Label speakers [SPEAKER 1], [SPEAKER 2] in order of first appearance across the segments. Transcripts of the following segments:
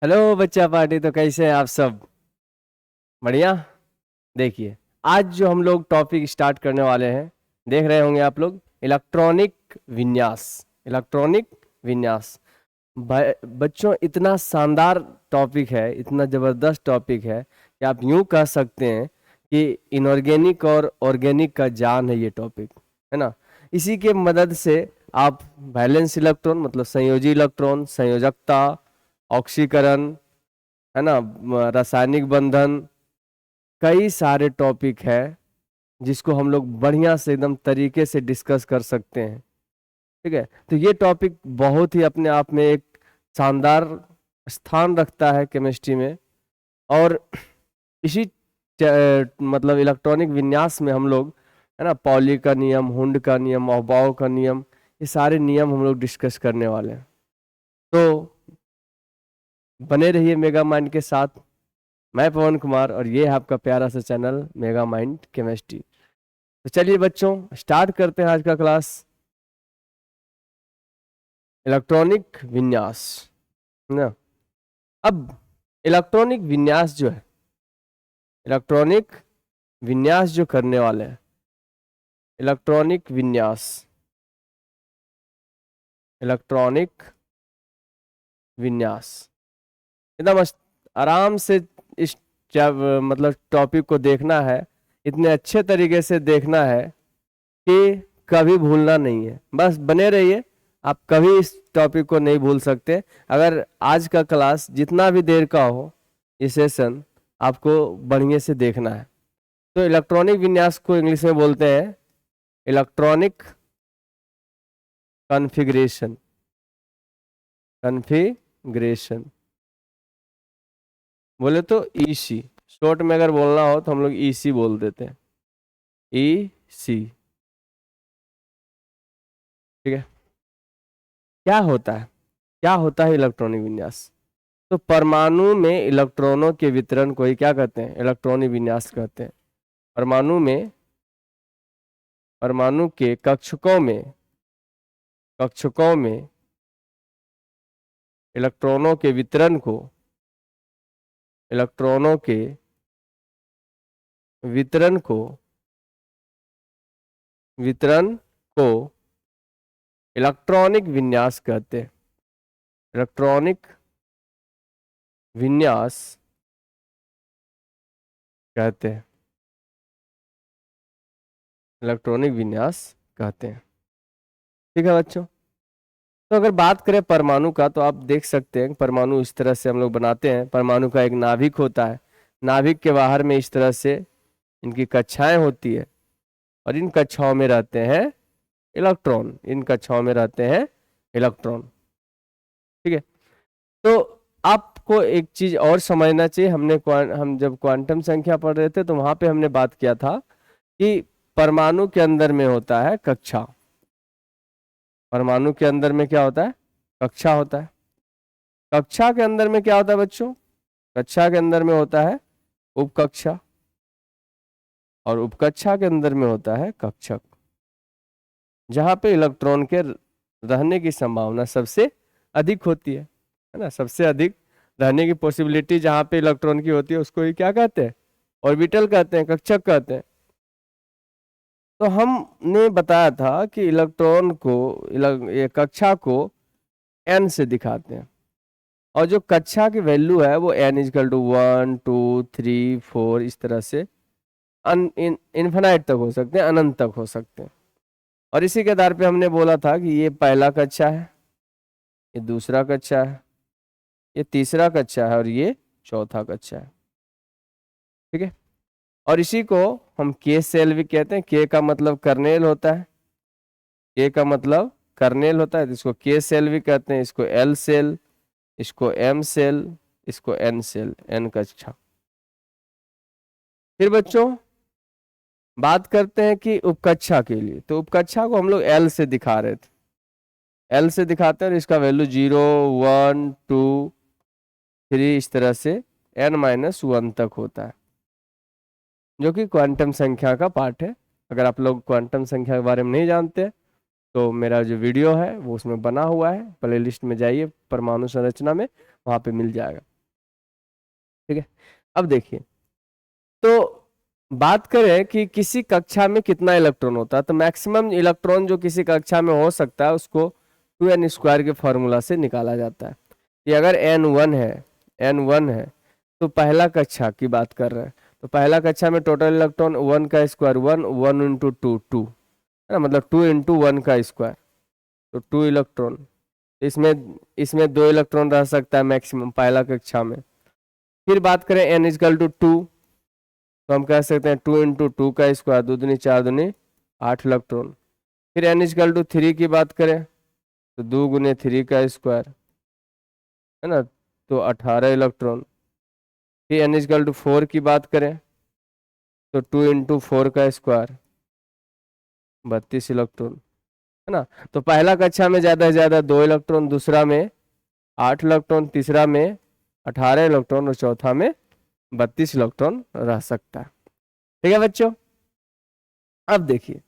[SPEAKER 1] Hello बच्चा party. तो कैसे हैं आप सब? बढ़िया। देखिए, आज जो हम लोग टॉपिक स्टार्ट करने वाले हैं, देख रहे होंगे आप लोग, इलेक्ट्रॉनिक विन्यास। इलेक्ट्रॉनिक विन्यास। बच्चों, इतना शानदार टॉपिक है, इतना ज़बरदस्त टॉपिक है कि आप यूं कह सकते हैं कि इनऑर्गेनिक और ऑर्गेनिक का जान है ये टॉपिक, है ना। इसी के मदद से आप वैलेंस इलेक्ट्रॉन मतलब संयोजी इलेक्ट्रॉन, संयोजकता, ऑक्सीकरण, है ना, रासायनिक बंधन, कई सारे टॉपिक है जिसको हम लोग बढ़िया से एकदम तरीके से डिस्कस कर सकते हैं। ठीक है, तो ये टॉपिक बहुत ही अपने आप में एक शानदार स्थान रखता है केमिस्ट्री में। और इसी मतलब इलेक्ट्रॉनिक विन्यास में हम लोग, है ना, पॉली का नियम, हुंड का नियम, अहबाव का नियम, ये सारे नियम हम लोग डिस्कस करने वाले हैं। तो बने रहिए मेगा माइंड के साथ। मैं पवन कुमार और ये है आपका प्यारा सा चैनल मेगा माइंड केमिस्ट्री। तो चलिए बच्चों, स्टार्ट करते हैं आज का क्लास। इलेक्ट्रॉनिक विन्यास, है ना। अब इलेक्ट्रॉनिक विन्यास जो है, इलेक्ट्रॉनिक विन्यास जो करने वाले हैं, इलेक्ट्रॉनिक विन्यास, इलेक्ट्रॉनिक विन्यास, एकदम आराम से इस जब मतलब टॉपिक को देखना है, इतने अच्छे तरीके से देखना है कि कभी भूलना नहीं है। बस बने रहिए, आप कभी इस टॉपिक को नहीं भूल सकते। अगर आज का क्लास जितना भी देर का हो, ये सेशन आपको बढ़िया से देखना है। तो इलेक्ट्रॉनिक विन्यास को इंग्लिश में बोलते हैं इलेक्ट्रॉनिक कॉन्फ़िगरेशन। कॉन्फ़िगरेशन बोले तो ईसी, शॉर्ट में अगर बोलना हो तो हम लोग ईसी बोल देते हैं, ईसी। ठीक है, क्या होता है, क्या होता है इलेक्ट्रॉनिक विन्यास? तो परमाणु में इलेक्ट्रॉनों के वितरण को ही क्या कहते हैं? इलेक्ट्रॉनिक विन्यास कहते हैं। परमाणु में, परमाणु के कक्षकों में, कक्षकों में इलेक्ट्रॉनों के वितरण को, इलेक्ट्रॉनों के वितरण को, वितरण को इलेक्ट्रॉनिक विन्यास कहते हैं। इलेक्ट्रॉनिक विन्यास कहते हैं, इलेक्ट्रॉनिक विन्यास कहते हैं। ठीक है बच्चों, तो अगर बात करें परमाणु का, तो आप देख सकते हैं परमाणु इस तरह से हम लोग बनाते हैं। परमाणु का एक नाभिक होता है, नाभिक के बाहर में इस तरह से इनकी कक्षाएं होती है, और इन कक्षाओं में रहते हैं इलेक्ट्रॉन, इन कक्षाओं में रहते हैं इलेक्ट्रॉन। ठीक है, तो आपको एक चीज और समझना चाहिए। हम जब क्वांटम संख्या पढ़ रहे थे तो वहां पे हमने बात किया था कि परमाणु के अंदर में होता है कक्षा। परमाणु के अंदर में क्या होता है? कक्षा होता है। कक्षा के अंदर में क्या होता है बच्चों? कक्षा के अंदर में होता है उपकक्षा, और उपकक्षा के अंदर में होता है कक्षक, जहां पे इलेक्ट्रॉन के रहने की संभावना सबसे अधिक होती है ना। सबसे अधिक रहने की पॉसिबिलिटी जहां पे इलेक्ट्रॉन की होती है उसको ही क्या कहते हैं? ऑर्बिटल कहते हैं, कक्षक कहते हैं। तो हमने बताया था कि इलेक्ट्रॉन को, ये कक्षा को n से दिखाते हैं, और जो कक्षा की वैल्यू है वो n इजकल टू 1 2 3 4 इस तरह से इन्फिनाइट तक हो सकते हैं, अनंत तक हो सकते हैं। और इसी के आधार पे हमने बोला था कि ये पहला कक्षा है, ये दूसरा कक्षा है, ये तीसरा कक्षा है, और ये चौथा कक्षा है। ठीक है, और इसी को हम के सेल भी कहते हैं। के का मतलब कर्नेल होता है, के का मतलब कर्नेल होता है, तो इसको के सेल भी कहते हैं, इसको एल सेल, इसको एम सेल, इसको एन सेल, एन कक्षा। फिर बच्चों बात करते हैं कि उपकक्षा के लिए, तो उपकक्षा को हम लोग एल से दिखा रहे थे, एल से दिखाते हैं, और इसका वैल्यू 0 1 2 3 इस तरह से n-1 तक होता है, जो कि क्वांटम संख्या का पार्ट है। अगर आप लोग क्वांटम संख्या के बारे में नहीं जानते तो मेरा जो वीडियो है वो उसमें बना हुआ है, प्लेलिस्ट में जाइए, परमाणु संरचना में, वहां पे मिल जाएगा। ठीक है। अब देखिए, तो बात करें कि किसी कक्षा में कितना इलेक्ट्रॉन होता है, तो मैक्सिमम इलेक्ट्रॉन जो किसी कक्षा में हो सकता है उसको 2n² के फॉर्मूला से निकाला जाता है। कि अगर n1 है तो पहला कक्षा की बात कर रहे हैं, तो पहला कक्षा में टोटल इलेक्ट्रॉन 1 का स्क्वायर 1 इंटू 2 है ना, मतलब 2 इंटू 1 का स्क्वायर, तो 2 इलेक्ट्रॉन। इसमें इसमें 2 इलेक्ट्रॉन रह सकता है मैक्सिमम पहला कक्षा में। फिर बात करें n=2, तो हम कह सकते हैं 2 इंटू 2 का स्क्वायर, 2 दूनी 4 दूनी 8 इलेक्ट्रॉन। फिर n=3 की बात करें तो 2 गुने 3 का स्क्वायर, है ना, तो 18 इलेक्ट्रॉन। फिर n=4 की बात करें तो 2 इंटू 4 का स्क्वायर, 32 इलेक्ट्रॉन, है ना। तो पहला कक्षा में ज़्यादा से ज़्यादा 2 इलेक्ट्रॉन, दूसरा में 8 इलेक्ट्रॉन, तीसरा में 18 इलेक्ट्रॉन और चौथा में 32 इलेक्ट्रॉन रह सकता है। ठीक है बच्चों। अब देखिए,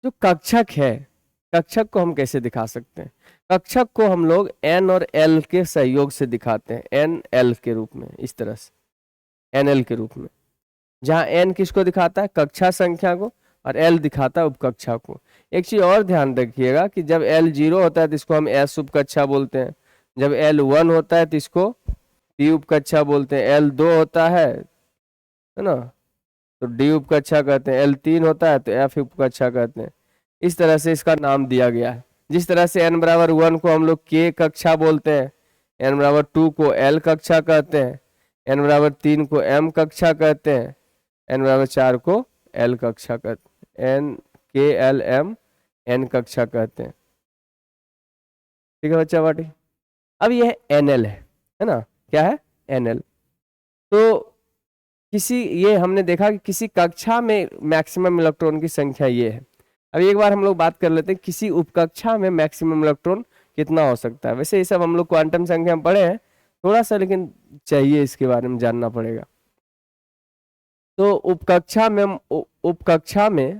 [SPEAKER 1] जो कक्षक है, कक्षक को हम कैसे दिखा सकते हैं? कक्षक को हम लोग n और l के सहयोग से दिखाते हैं, n l के रूप में, इस तरह से nl के रूप में, जहां n किसको दिखाता है? कक्षा संख्या को, और l दिखाता है उपकक्षा को। एक चीज और ध्यान रखिएगा कि जब l 0 होता है तो इसको हम s उपकक्षा बोलते हैं, जब l 1 होता है तो इसको p उपकक्षा बोलते हैं, l 2 होता है ना तो d उपकक्षा कहते हैं, l 3 होता है तो f उपकक्षा कहते हैं। इस तरह से इसका नाम दिया गया है। जिस तरह से n=1 को हम लोग k कक्षा बोलते हैं, n=2 को l कक्षा कहते हैं, n=3 को m कक्षा कहते हैं, n=4 को l कक्षा कहते हैं, n k l m n कक्षा कहते हैं। ठीक है बच्चा बाटी। अब यह nl है ना, क्या है? nl। तो किसी, ये हमने देखा कि किसी कक्षा में मैक्सिमम इलेक्ट्रॉन की संख्या ये है। अब एक बार हम लोग बात कर लेते हैं किसी उपकक्षा में मैक्सिमम इलेक्ट्रॉन कितना हो सकता है। वैसे ये सब हम लोग क्वांटम संख्या में पढ़े हैं थोड़ा सा, लेकिन चाहिए इसके बारे में जानना पड़ेगा। तो उपकक्षा में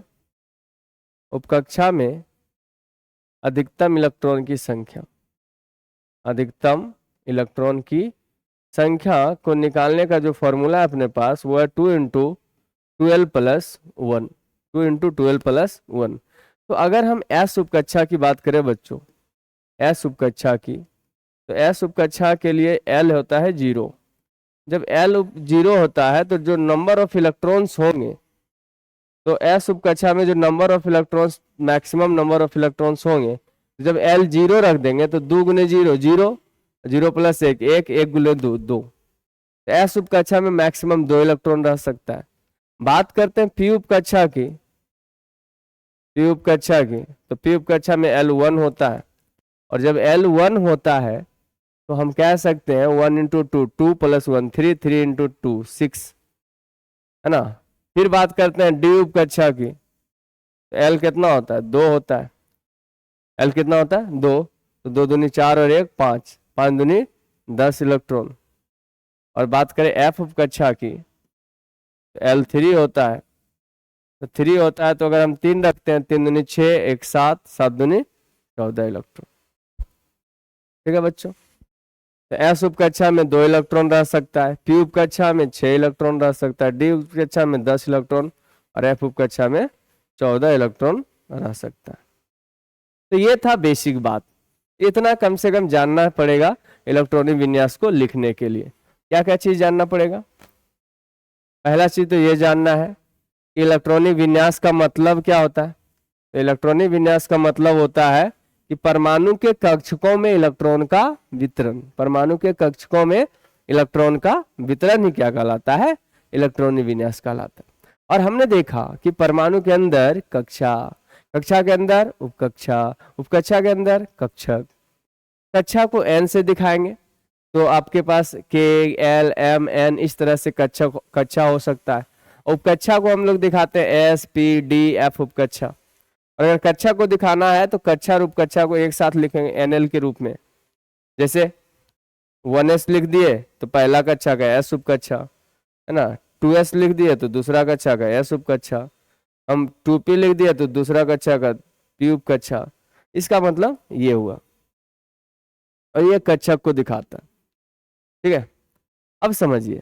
[SPEAKER 1] अधिकतम इलेक्ट्रॉन की संख्या, अधिकतम इलेक्ट्रॉन की संख्या को निकालने का जो फॉर्मूला है अपने पास वो है 2 इंटू 12 प्लस 1, 2 इंटू 12 प्लस 1। तो अगर हम एस उपकक्षा की बात करें बच्चों, एस उपकक्षा की, तो एस उपकक्षा के लिए एल होता है 0। जब एल 0 होता है तो जो नंबर ऑफ इलेक्ट्रॉन्स होंगे, तो एस उपकक्षा में जो number of electrons, maximum number of electrons होंगे, जब एल 0 रख देंगे तो 2 गुने 0 0, 0 प्लस 1 1, 1 गुने 2 2। एस उपकक्षा में मैक्सिमम 2 इलेक्ट्रॉन रह सकता है। बात करते हैं पी उपकक्षा की, पी उपकक्षा की, तो पी उपकक्षा में L1 होता है, और जब L1 होता है तो हम कह सकते हैं 1 इंटू 2 2 प्लस 1 3, 3 इंटू 2 6, है ना। फिर बात करते हैं डी उपकक्षा की, तो L कितना होता है? 2 होता है। L कितना होता है? 2, तो 2 दूनी 4 और 1 5, 5 दूनी 10 इलेक्ट्रॉन। और बात करें एफ उपकक्षा की, तो L3 होता है, तो 3 होता है, तो अगर हम 3 रखते हैं, 3 दूनी 6, 1 7, 7 दूनी 14 इलेक्ट्रॉन। ठीक है बच्चों। तो एस उपकक्षा में 2 इलेक्ट्रॉन रह सकता है, पी उपकक्षा में 6 इलेक्ट्रॉन रह सकता है, डी उपकक्षा में 10 इलेक्ट्रॉन, और एफ उपकक्षा में 14 इलेक्ट्रॉन रह सकता है। तो ये था बेसिक बात, इतना कम से कम जानना पड़ेगा इलेक्ट्रॉनिक विन्यास को लिखने के लिए। क्या क्या चीज जानना पड़ेगा? पहला चीज तो ये जानना है इलेक्ट्रॉनिक विन्यास का मतलब क्या होता है। तो इलेक्ट्रॉनिक विन्यास का मतलब होता है कि परमाणु के कक्षकों में इलेक्ट्रॉन का वितरण, परमाणु के कक्षकों में इलेक्ट्रॉन का वितरण ही क्या कहलाता है? इलेक्ट्रॉनिक विन्यास कहलाता है। और हमने देखा कि परमाणु के अंदर कक्षा, कक्षा के अंदर उपकक्षा, उपकक्षा के अंदर कक्षक। कक्षा को n से दिखाएंगे तो आपके पास k l m n इस तरह से कक्षा कक्षा हो सकता है। उपकक्षा को हम लोग दिखाते हैं s p d f उपकक्षा। और अगर कक्षा को दिखाना है तो कक्षा और उपकक्षा को एक साथ लिखेंगे nl के रूप में। जैसे 1s लिख दिए तो पहला कक्षा का s उपकक्षा, है ना। 2s लिख दिए तो दूसरा कक्षा का s उपकक्षा, हम 2p लिख दिए तो दूसरा कक्षा का p उपकक्षा। इसका मतलब ये हुआ, और ये कक्षक को दिखाता है। ठीक है। अब समझिए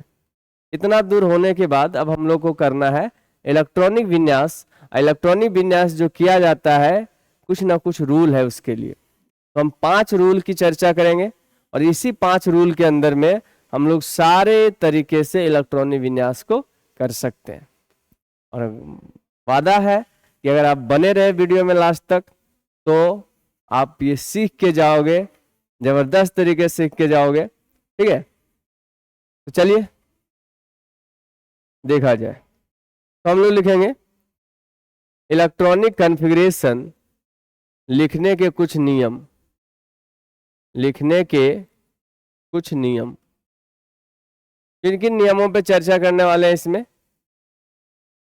[SPEAKER 1] इतना दूर होने के बाद अब हम लोग को करना है इलेक्ट्रॉनिक विन्यास। इलेक्ट्रॉनिक विन्यास जो किया जाता है कुछ ना कुछ रूल है उसके लिए, तो हम 5 रूल की चर्चा करेंगे और इसी 5 रूल के अंदर में हम लोग सारे तरीके से इलेक्ट्रॉनिक विन्यास को कर सकते हैं। और वादा है कि अगर आप बने रहे वीडियो में लास्ट तक तो आप ये सीख के जाओगे, जबरदस्त तरीके से सीख के जाओगे। ठीक है, तो चलिए देखा जाए। तो हम लोग लिखेंगे इलेक्ट्रॉनिक कॉन्फ़िगरेशन लिखने के कुछ नियम, लिखने के कुछ नियम। किन किन नियमों पे चर्चा करने वाले हैं इसमें?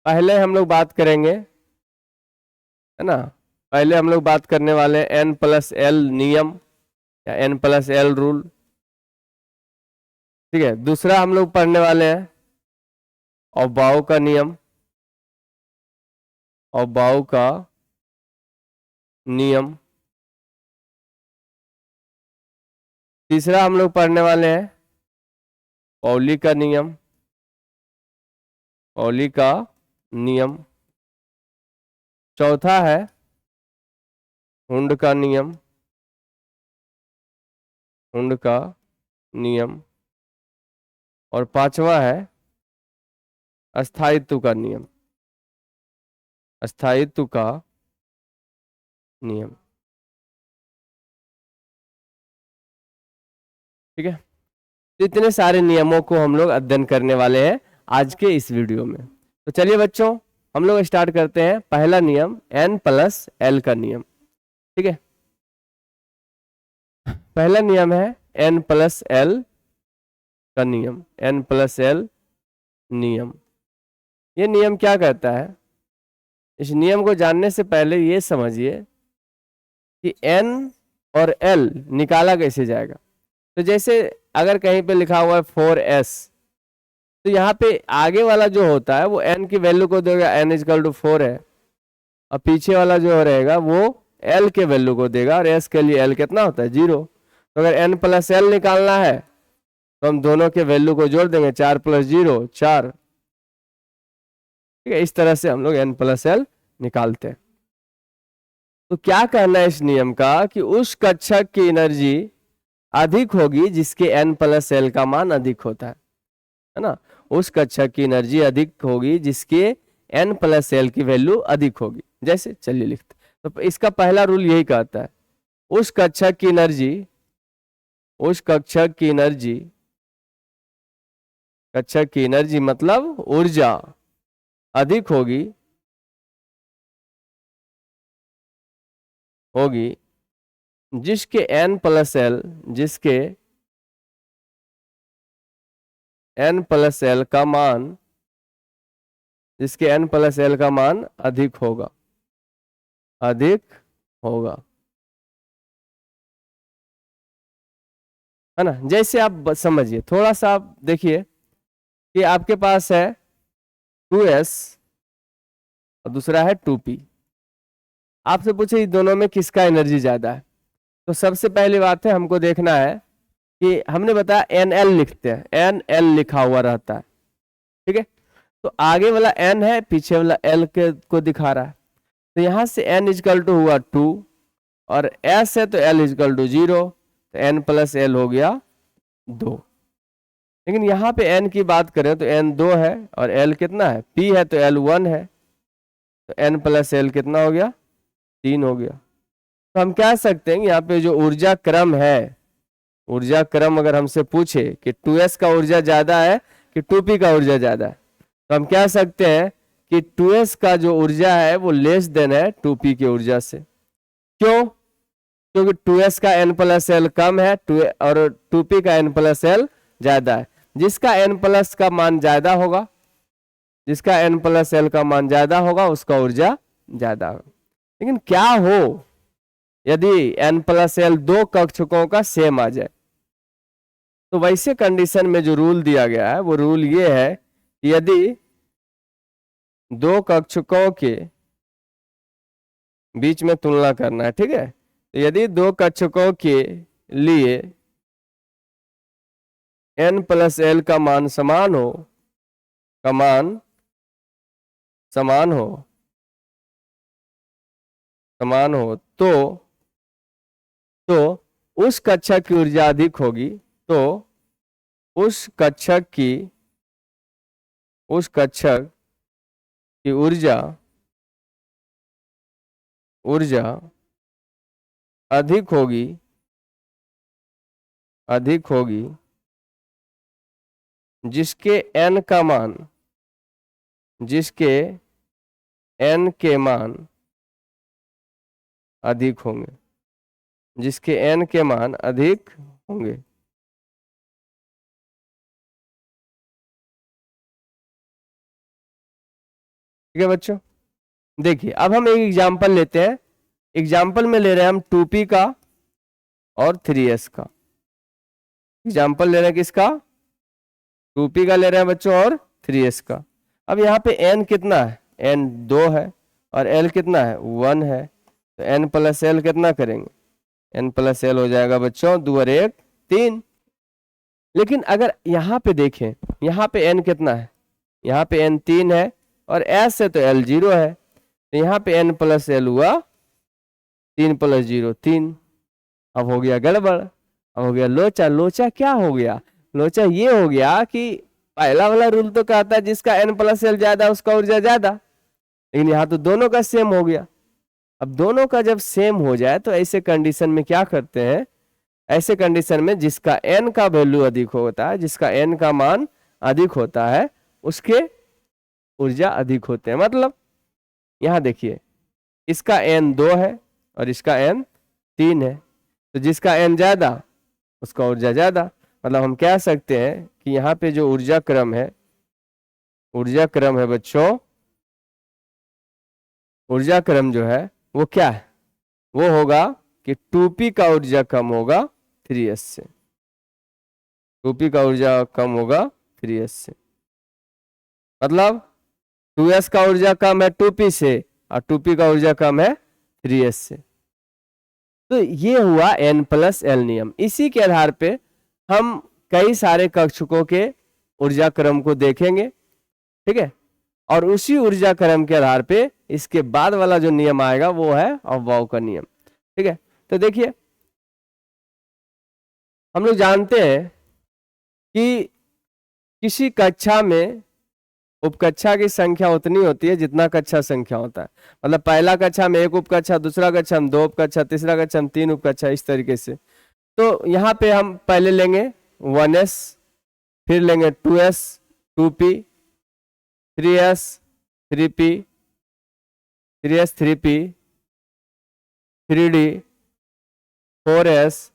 [SPEAKER 1] पहले हम लोग बात करेंगे, है ना, पहले हम लोग बात करने वाले हैं N+L नियम या N+L रूल। ठीक है, दूसरा हम लोग पढ़ने वाले हैं ऑबाउ का नियम, ऑबाउ का नियम। तीसरा हम लोग पढ़ने वाले हैं पॉली का नियम, पॉली का नियम। चौथा है हुंड का नियम, हुंड का नियम। और पांचवा है अस्थायित्व का नियम, अस्थायित्व का नियम। ठीक है, तो इतने सारे नियमों को हम लोग अध्ययन करने वाले हैं आज के इस वीडियो में। तो चलिए बच्चों, हम लोग स्टार्ट करते हैं। पहला नियम N+L का नियम। ठीक है, पहला नियम है N+L का नियम, N+L नियम। ये नियम क्या कहता है? इस नियम को जानने से पहले ये समझिए कि N और L निकाला कैसे जाएगा। तो जैसे अगर कहीं पे लिखा हुआ है 4s, तो यहाँ पे आगे वाला जो होता है वो n की वैल्यू को देगा, n=4 है, और पीछे वाला जो रहेगा वो l के वैल्यू को देगा, और s के लिए l कितना होता है? 0। तो अगर N+L निकालना है तो हम दोनों के वैल्यू को जोड़ देंगे, 4 + 0 4। ठीक है, इस तरह से हम लोग N+L निकालते हैं। तो क्या कहना है इस नियम का कि उस कक्षक की एनर्जी अधिक होगी जिसके N+L का मान अधिक होता है ना। उस कक्षक की एनर्जी अधिक होगी जिसके N+L की वैल्यू अधिक होगी। जैसे चलिए लिखते, तो इसका पहला रूल यही कहता है उस कक्षक की एनर्जी, उस कक्षक की एनर्जी, कक्षक की एनर्जी मतलब ऊर्जा अधिक होगी, होगी जिसके N+L, जिसके N+L का मान, जिसके N+L का मान अधिक होगा, अधिक होगा, है ना। जैसे आप समझिए, थोड़ा सा आप देखिए कि आपके पास है 2s और दूसरा है 2p। आपसे पूछे इन दोनों में किसका एनर्जी ज्यादा है, तो सबसे पहली बात है हमको देखना है कि हमने बताया NL लिखते हैं, NL लिखा हुआ रहता है। ठीक है, तो आगे वाला N है, पीछे वाला L को दिखा रहा है। तो यहां से N हुआ 2 और S है तो L 0, तो N+L हो गया 2। लेकिन यहाँ पे N की बात करें तो N 2 है और L कितना है? P है तो L 1 है, तो N+L कितना हो गया? 3 हो गया। तो हम कह सकते हैं यहाँ पे जो ऊर्जा क्रम है, ऊर्जा क्रम अगर हमसे पूछे कि 2s का ऊर्जा ज्यादा है कि 2p का ऊर्जा ज्यादा है, तो हम कह सकते हैं कि 2s का जो ऊर्जा है वो लेस देन है 2p की ऊर्जा से। क्यों? क्योंकि 2s का N+L कम है और 2p का N+L ज्यादा है। जिसका N+ का मान ज्यादा होगा, जिसका N+L का मान ज्यादा होगा उसका ऊर्जा ज्यादा होगा। लेकिन क्या हो यदि N+L दो कक्षकों का सेम आ जाए? तो वैसे कंडीशन में जो रूल दिया गया है वो रूल ये है कि यदि दो कक्षकों के बीच में तुलना करना है, ठीक है, तो यदि दो कक्षकों के लिए N+L का मान समान हो का मान समान हो तो उस कक्षक की ऊर्जा अधिक होगी। तो उस कक्षक की ऊर्जा अधिक होगी जिसके n का मान अधिक होंगे, जिसके n के मान अधिक होंगे। ठीक है बच्चों, देखिए अब हम एक एग्जांपल लेते हैं। एग्जांपल में ले रहे हैं हम 2p का और 3s का। एग्जांपल ले रहे हैं किसका? 2p का ले रहे हैं बच्चों और 3s का। अब यहाँ पे n कितना है? n 2 है और l कितना है? 1 है। तो n प्लस l कितना करेंगे? n प्लस l हो जाएगा बच्चों 2 और 1 3। लेकिन अगर यहाँ पे देखें, यहाँ पे n कितना है? यहाँ पे n 3 है और s है तो l 0 है। तो यहाँ पे n प्लस l हुआ 3 प्लस 0 3। अब हो गया गड़बड़, अब हो गया लोचा। लोचा क्या हो गया? लोचा ये हो गया कि पहला वाला रूल तो कहता है जिसका n प्लस l ज्यादा उसका ऊर्जा ज्यादा, लेकिन यहाँ तो दोनों का सेम हो गया। अब दोनों का जब सेम हो जाए तो ऐसे कंडीशन में क्या करते हैं? ऐसे कंडीशन में जिसका n का वैल्यू अधिक होता है, जिसका n का मान अधिक होता है, उसके ऊर्जा अधिक होते हैं। मतलब यहाँ देखिए, इसका n 2 है और इसका n 3 है, तो जिसका n ज्यादा उसका ऊर्जा ज्यादा। मतलब हम कह सकते हैं कि यहाँ पे जो ऊर्जा क्रम है बच्चों, ऊर्जा क्रम जो है वो क्या है? वो होगा कि 2p का ऊर्जा कम होगा 3s से। 2p का ऊर्जा कम होगा 3s से। मतलब 2s का ऊर्जा कम है 2p से और 2p का ऊर्जा कम है 3s से। तो ये हुआ n प्लस l नियम। इसी के आधार पे हम कई सारे कक्षकों के ऊर्जा क्रम को देखेंगे। ठीक है, और उसी ऊर्जा क्रम के आधार पे इसके बाद वाला जो नियम आएगा वो है अफबाउ का नियम। ठीक है, तो देखिए हम लोग जानते हैं कि किसी कक्षा में उपकक्षा की संख्या उतनी होती है जितना कक्षा संख्या होता है। मतलब पहला कक्षा में 1 उपकक्षा, दूसरा कक्षा में 2 उपकक्षा, तीसरा कक्षा में 3 उपकक्षा, इस तरीके से। तो यहाँ पे हम पहले लेंगे 1s, फिर लेंगे 2s 2p, 3s 3p, 3s 3p, 3d 4s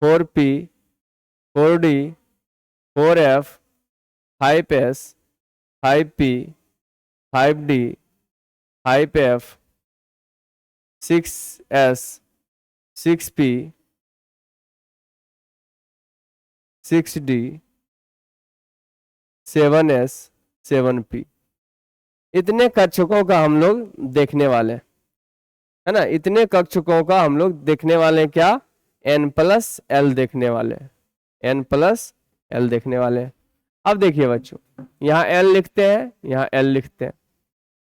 [SPEAKER 1] 4p, 4d 4f, 5s 5p, 5d 5f, 6s 6p, 6d 7s 7p। इतने कक्षकों का हम लोग देखने वाले हैं, है ना। इतने कक्षकों का हम लोग देखने वाले हैं। क्या? n प्लस l देखने वाले हैं, n प्लस l देखने वाले हैं। अब देखिए बच्चों, यहाँ l लिखते हैं, यहाँ l लिखते हैं।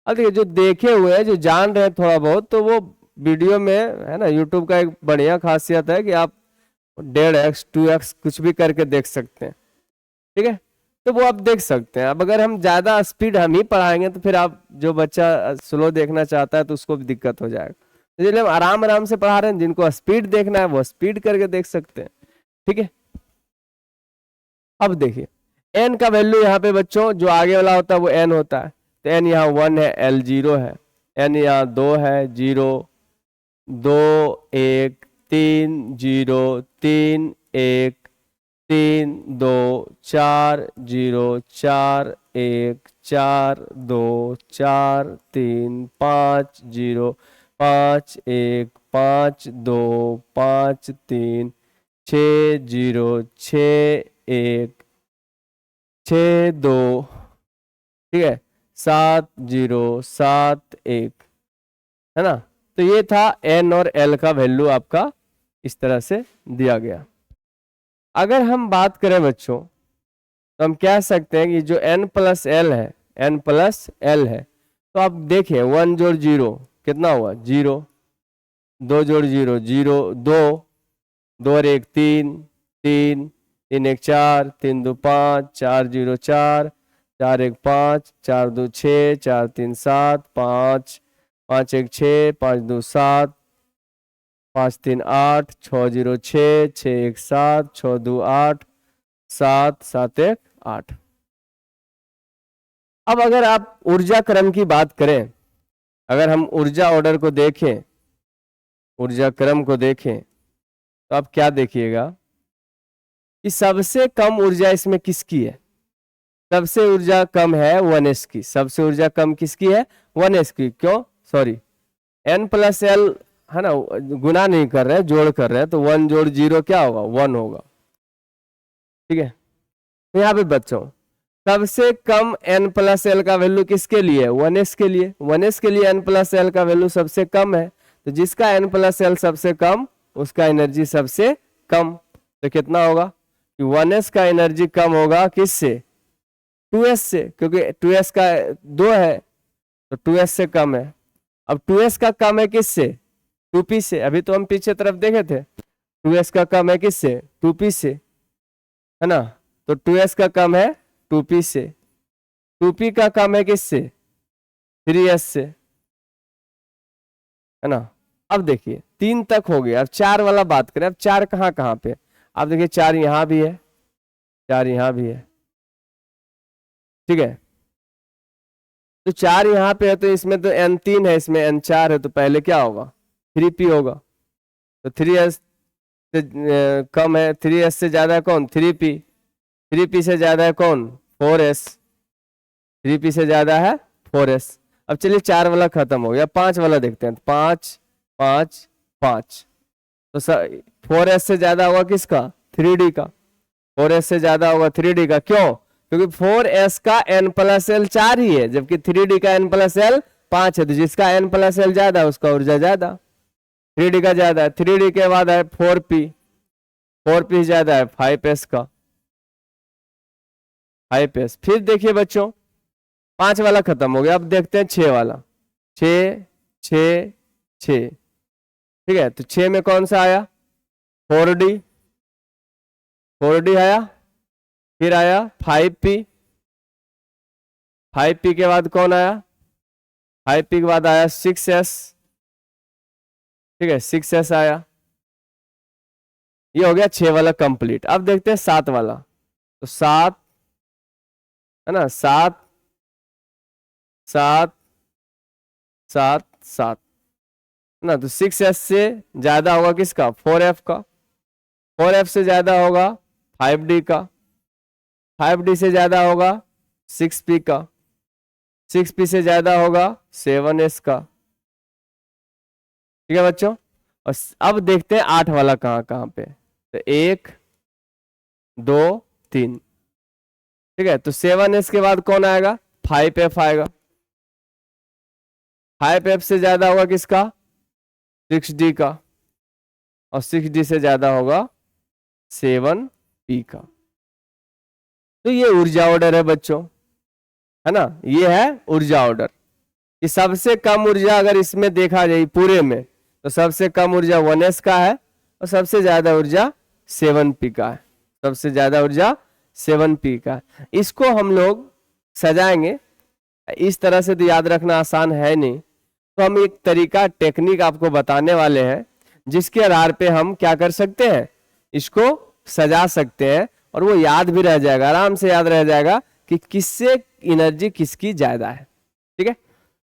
[SPEAKER 1] अब देखिए जो देखे हुए हैं, जो जान रहे हैं थोड़ा बहुत, तो वो वीडियो में, है ना, यूट्यूब का एक बढ़िया खासियत है कि आप 1.5x 2x कुछ भी करके देख सकते हैं। ठीक है, तो वो आप देख सकते हैं। अब अगर हम ज़्यादा स्पीड हम ही पढ़ाएंगे तो फिर आप, जो बच्चा स्लो देखना चाहता है तो उसको भी दिक्कत हो जाएगा। इसलिए हम आराम आराम से पढ़ा रहे हैं। जिनको स्पीड देखना है वो स्पीड करके देख सकते हैं। ठीक है, अब देखिए n का वैल्यू यहाँ पे बच्चों जो आगे वाला होता है वो n होता है। तो n यहाँ 1 है, l 0 है, n यहाँ 2 है 0 2 1 3 0 3 1 3 2 4 0 4 1 4 2 4 3 5 0 5 1 5 2 5 3 6 0 6 1 6 2, ठीक है 7 0 7 1, है ना। तो ये था n और l का वैल्यू आपका इस तरह से दिया गया। अगर हम बात करें बच्चों, तो हम कह सकते हैं कि जो n प्लस एल है, n प्लस एल है, तो आप देखिए 1 जोड़ 0 कितना हुआ 0, 2 जोड़ 0 0, 2, 2 और 1 3, 3, 3 1 4, 3 2 5, 4 0 4, 4 1 5, 4 2 6, 4 3 7, 5, 5 1 6, 5 2 7, 5 3 8, 6 0 6, 6 1 7, 6 2 8, 7 7 1 8। अब अगर आप ऊर्जा क्रम की बात करें, अगर हम ऊर्जा ऑर्डर को देखें, ऊर्जा क्रम को देखें, तो आप क्या देखिएगा कि सबसे कम ऊर्जा इसमें किसकी है? सबसे ऊर्जा कम है 1s की। सबसे ऊर्जा कम किसकी है? 1s की। क्यों? सॉरी, n प्लस एल है ना, गुना नहीं कर रहे हैं, जोड़ कर रहे हैं, तो 1 जोड़ 0 क्या होगा? 1 होगा। ठीक है, तो यहाँ पे बच्चों सबसे कम n प्लस एल का वैल्यू किसके लिए? 1s के लिए। 1s के लिए n प्लस एल का वैल्यू सबसे कम है, तो जिसका n प्लस एल सबसे कम उसका एनर्जी सबसे कम। तो कितना होगा कि 1s का एनर्जी कम होगा किससे? 2s से, क्योंकि 2s का 2 है तो 2s से कम है। अब 2s का कम है किससे? 2p से। अभी तो हम पीछे तरफ देखे थे, 2s का कम है किससे? 2p से, है ना। तो 2s का कम है 2p से, 2p का कम है किससे? 3s से, है ना। अब देखिए 3 तक हो गया, अब 4 वाला बात करें। अब 4 कहाँ कहाँ पे? अब देखिए 4 यहाँ भी है, 4 यहाँ भी है। ठीक है, तो 4 यहाँ पे है, तो इसमें तो n3 है, इसमें n4 है, तो पहले क्या होगा? 3p होगा। तो 3s से कम है, 3s से ज्यादा है कौन? 3p। 3p से ज्यादा है कौन? 4s। 3p से ज्यादा है 4s। अब चलिए 4 वाला खत्म हो गया, 5 वाला देखते हैं। 5 5 5, तो 4s से ज्यादा होगा किसका? 3d का। 4s से ज्यादा होगा 3d का। क्यों? क्योंकि 4s का n प्लस एल 4 ही है, जबकि 3d का n प्लस एल 5 है, तो जिसका n प्लस एल ज्यादा उसका ऊर्जा ज्यादा। 3d का ज्यादा है, 3d के बाद है 4p, 4p ज्यादा है 5s का, 5s। फिर देखिए बच्चों 5 वाला खत्म हो गया, अब देखते हैं 6 वाला। 6 6 6, ठीक है, तो 6 में कौन सा आया? 4d, 4d आया। फिर आया 5p, 5p के बाद कौन आया? 5p के बाद आया 6s, ठीक है, 6s आया। ये हो गया 6 वाला कंप्लीट। अब देखते हैं 7 वाला। तो 7 है ना, 7 7 7 7, है ना। तो 6s से ज्यादा होगा किसका? 4f का। 4f से ज्यादा होगा 5d का। 5d से ज्यादा होगा 6p का। 6p से ज्यादा होगा 7s का। ठीक है बच्चों, और अब देखते हैं 8 वाला कहाँ कहाँ पे। तो 1 2 3, ठीक है, तो 7s के बाद कौन आएगा? 5f आएगा। 5f से ज्यादा होगा किसका? 6d का, और 6d से ज्यादा होगा 7p का। तो ये ऊर्जा ऑर्डर है बच्चों, है ना। ये है ऊर्जा ऑर्डर कि सबसे कम ऊर्जा अगर इसमें देखा जाए पूरे में, तो सबसे कम ऊर्जा 1s का है, और सबसे ज्यादा ऊर्जा 7p का है। सबसे ज्यादा ऊर्जा 7p का है। इसको हम लोग सजाएंगे, इस तरह से तो याद रखना आसान है नहीं, तो हम एक तरीका टेक्निक आपको बताने वाले हैं, जिसके आधार पे हम क्या कर सकते हैं, इसको सजा सकते हैं, और वो याद भी रह जाएगा, आराम से याद रह जाएगा कि किससे एनर्जी किसकी ज्यादा है। ठीक है,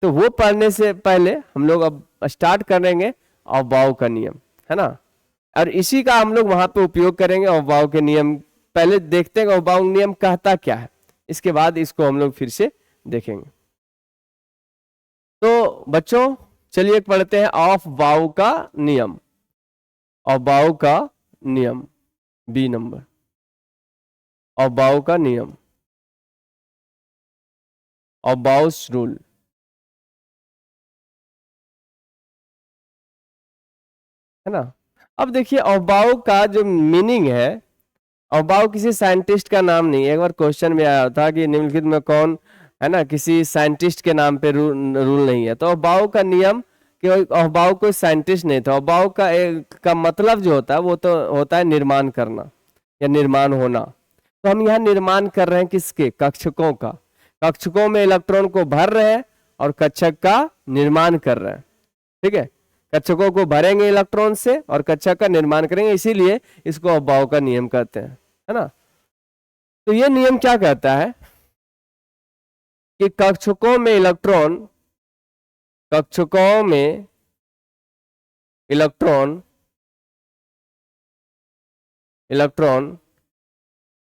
[SPEAKER 1] तो वो पढ़ने से पहले हम लोग अब स्टार्ट करेंगे अवबाव का नियम, है ना। और इसी का हम लोग वहां पे उपयोग करेंगे, अवबाव के नियम। पहले देखते हैं अवबाव नियम कहता क्या है, इसके बाद इसको हम लोग फिर से देखेंगे। तो बच्चों चलिए पढ़ते हैं अवबाव का नियम। अवबाव का नियम, बी नंबर, अवबाव का नियम, अवबाउस रूल, है ना। अब देखिए अवबाव का जो मीनिंग है, अफबाऊ किसी साइंटिस्ट का नाम नहीं। एक बार क्वेश्चन में आया था कि निम्नलिखित में कौन है ना किसी साइंटिस्ट के नाम पे रूल नहीं है। तो अफबाऊ का नियम कि अफबाऊ कोई साइंटिस्ट नहीं था। अफबाऊ का मतलब जो होता है वो तो होता है निर्माण करना या निर्माण होना। तो हम यहाँ निर्माण कर रहे हैं किसके? कक्षकों का। कक्षकों में इलेक्ट्रॉन को भर रहे हैं और कक्षक का निर्माण कर रहे हैं। ठीक है, कक्षकों को भरेंगे इलेक्ट्रॉन से और कक्षक का निर्माण करेंगे, इसीलिए इसको अफबाऊ का नियम कहते हैं, है ना। तो ये नियम क्या कहता है कि कक्षकों में इलेक्ट्रॉन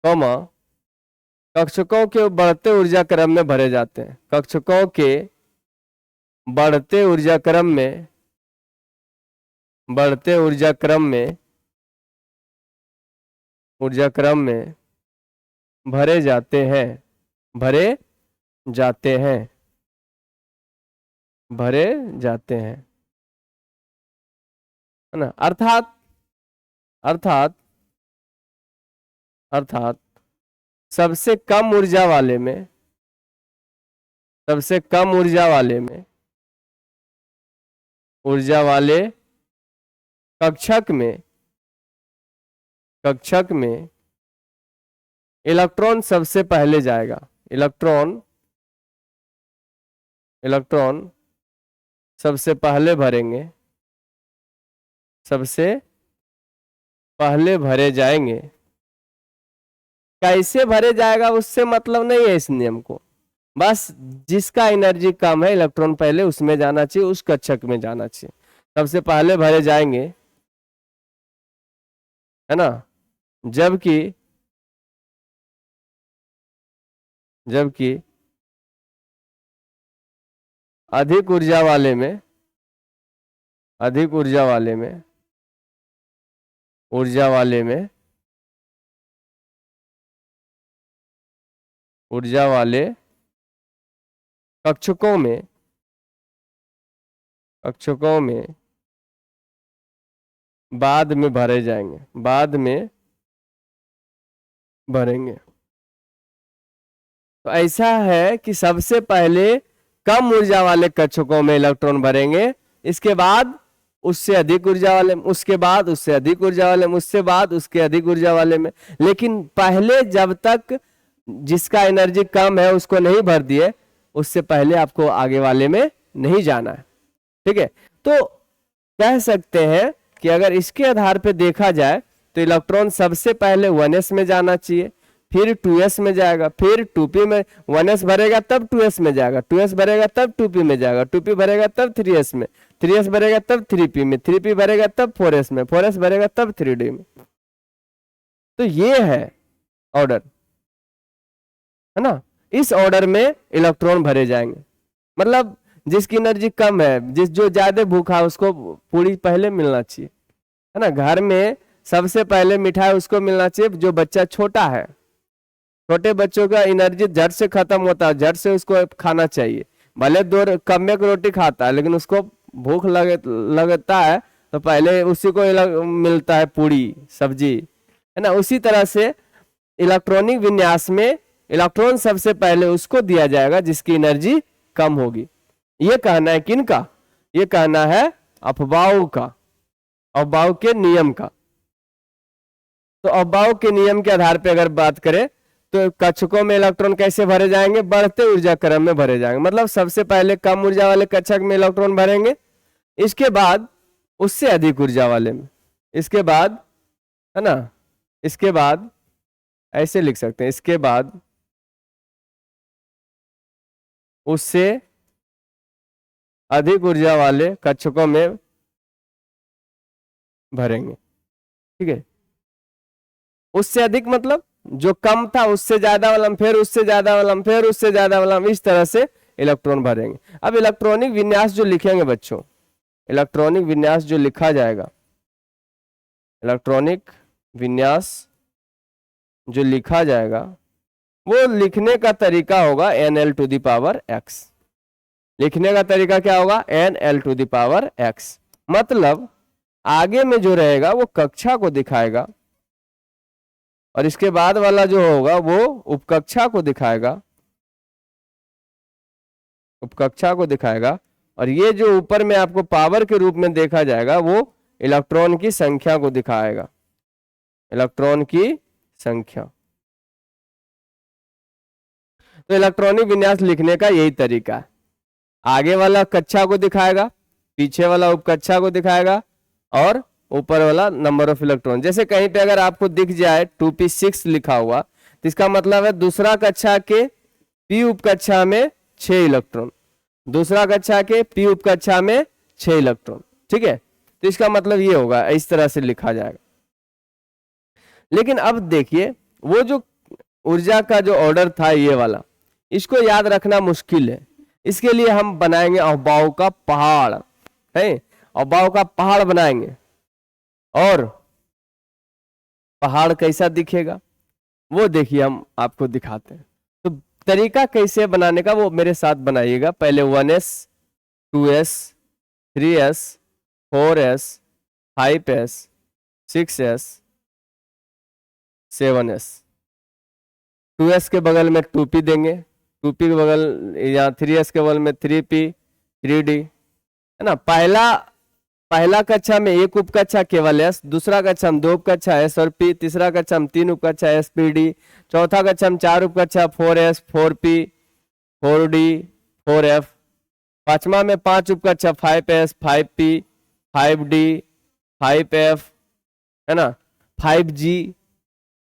[SPEAKER 1] कॉमा कक्षकों के बढ़ते ऊर्जा क्रम में भरे जाते हैं। कक्षकों के बढ़ते ऊर्जा क्रम में भरे जाते हैं, है ना। अर्थात सबसे कम ऊर्जा वाले कक्षक में इलेक्ट्रॉन सबसे पहले जाएगा। इलेक्ट्रॉन सबसे पहले भरे जाएंगे। कैसे भरे जाएगा उससे मतलब नहीं है इस नियम को, बस जिसका एनर्जी कम है इलेक्ट्रॉन पहले उसमें जाना चाहिए, उस कक्षक में जाना चाहिए। सबसे पहले भरे जाएंगे, है ना। जबकि अधिक ऊर्जा वाले में ऊर्जा वाले कक्षकों में बाद में भरे जाएंगे, भरेंगे। तो ऐसा है कि सबसे पहले कम ऊर्जा वाले कक्षकों में इलेक्ट्रॉन भरेंगे, इसके बाद उससे अधिक ऊर्जा वाले में, उसके बाद उससे अधिक ऊर्जा वाले में, उससे बाद उसके अधिक ऊर्जा वाले में। लेकिन पहले जब तक जिसका एनर्जी कम है उसको नहीं भर दिए, उससे पहले आपको आगे वाले में नहीं जाना है। ठीक है, तो कह सकते हैं कि अगर इसके आधार पे देखा जाए तो इलेक्ट्रॉन सबसे पहले 1s में जाना चाहिए, फिर 2s में जाएगा, फिर 2p में। 1s भरेगा तब 2s में जाएगा, 2s भरेगा तब 2p में जाएगा, 2p भरेगा तब 3s में, 3s भरेगा तब 3p में, 3p भरेगा तब 4s में, 4s भरेगा तब 3d में। तो ये है ऑर्डर, है ना। इस ऑर्डर में इलेक्ट्रॉन भरे जाएंगे। मतलब जिसकी एनर्जी कम है, जो ज्यादा भूखा है उसको पूरी पहले मिलना चाहिए, है ना। घर में सबसे पहले मिठाई उसको मिलना चाहिए जो बच्चा छोटा है। छोटे बच्चों का एनर्जी झट से खत्म होता है, झट से उसको खाना चाहिए। भले दो कम एक रोटी खाता है लेकिन उसको भूख लगता है तो पहले उसी को मिलता है पूरी सब्जी, है ना। उसी तरह से इलेक्ट्रॉनिक विन्यास में इलेक्ट्रॉन सबसे पहले उसको दिया जाएगा जिसकी एनर्जी कम होगी। ये कहना है किनका? ये कहना है अफबाऊ का, अफबाऊ के नियम का। तो अफबाऊ के नियम के आधार पर अगर बात करें तो कक्षकों में इलेक्ट्रॉन कैसे भरे जाएंगे? बढ़ते ऊर्जा क्रम में भरे जाएंगे। मतलब सबसे पहले कम ऊर्जा वाले कक्षक में इलेक्ट्रॉन भरेंगे, इसके बाद उससे अधिक ऊर्जा वाले में, इसके बाद, है ना, इसके बाद ऐसे लिख सकते हैं, इसके बाद उससे अधिक ऊर्जा वाले कक्षकों में भरेंगे। ठीक है, उससे अधिक मतलब जो कम था उससे ज्यादा वाला, फिर उससे ज्यादा वाला, फिर उससे ज्यादा वाला, इस तरह से इलेक्ट्रॉन भरेंगे। अब इलेक्ट्रॉनिक विन्यास जो लिखेंगे बच्चों, इलेक्ट्रॉनिक विन्यास जो लिखा जाएगा, इलेक्ट्रॉनिक विन्यास जो लिखा जाएगा वो लिखने का तरीका होगा NL⁴x। लिखने का तरीका क्या होगा? NL⁴x। मतलब आगे में जो रहेगा वो कक्षा को दिखाएगा, और इसके बाद वाला जो होगा वो उपकक्षा को दिखाएगा, उपकक्षा को दिखाएगा। और ये जो ऊपर में आपको पावर के रूप में देखा जाएगा वो इलेक्ट्रॉन की संख्या को दिखाएगा, इलेक्ट्रॉन की संख्या। तो इलेक्ट्रॉनिक विन्यास लिखने का यही तरीका है, आगे वाला कक्षा को दिखाएगा, पीछे वाला उपकक्षा को दिखाएगा, और ऊपर वाला नंबर ऑफ इलेक्ट्रॉन। जैसे कहीं पे अगर आपको दिख जाए 2p6 लिखा हुआ, तो इसका मतलब है दूसरा कक्षा के p उपकक्षा में 6 इलेक्ट्रॉन, दूसरा कक्षा के p उपकक्षा में 6 इलेक्ट्रॉन। ठीक है, तो इसका मतलब ये होगा, इस तरह से लिखा जाएगा। लेकिन अब देखिए वो जो ऊर्जा का जो ऑर्डर था ये वाला, इसको याद रखना मुश्किल है। इसके लिए हम बनाएंगे अफवाहों का पहाड़, है अफवाहों का पहाड़ बनाएंगे। और पहाड़ कैसा दिखेगा वो देखिए हम आपको दिखाते हैं। तो तरीका कैसे बनाने का वो मेरे साथ बनाइएगा। पहले 1s 2s 3s 4s 5s 6s 7s। 2s के बगल में 2p देंगे, 2p के बगल या 3s के बगल में 3p 3d, है ना। पहला कक्षा में एक उपकक्षा केवल s, दूसरा कक्षा में 2 उपकक्षा s और p, तीसरा कक्षा में 3 उपकक्षा s p d, चौथा कक्षा में 4 उपकक्षा 4s 4p 4d 4f, पांचवा में 5 उपकक्षा 5s 5p 5d 5f, है ना 5g,